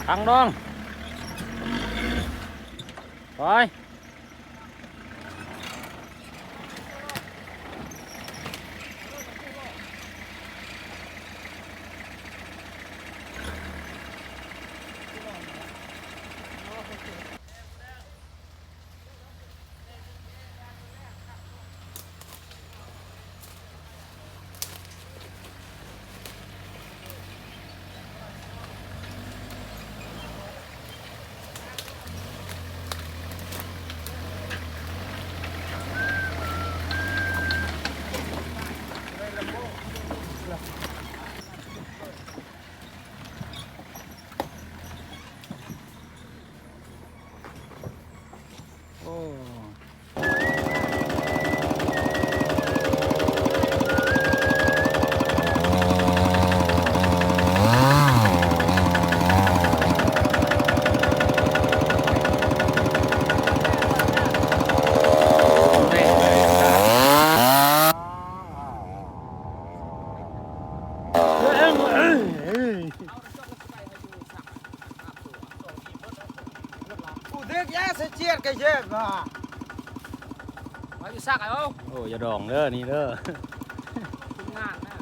ทางน้องไปโอ้กูเด็กแย่เสียเจียดกันเยอะก่ะมาอยู่ซักไอ้โอ้ โอ้อย่าดองเด้อนี่เด้อ ทำงานนะ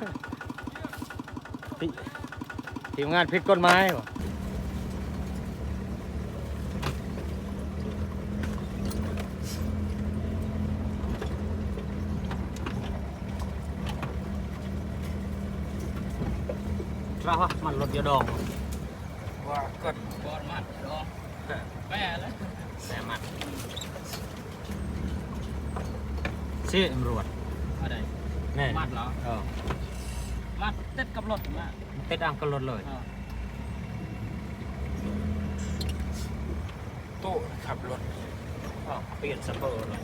ทีมงานผิดกฎหมายบ่ว่ามันรถอย่าดอง ว่ากดบอลมัดรอแม่แล้วแม่มัด สิตำรวจ อะไร แน่ มัดเหรอ มัดติดกับรถมา ติดอ่างกับรถเลย ตู้ขับรถ เปลี่ยนสเปอร์เลย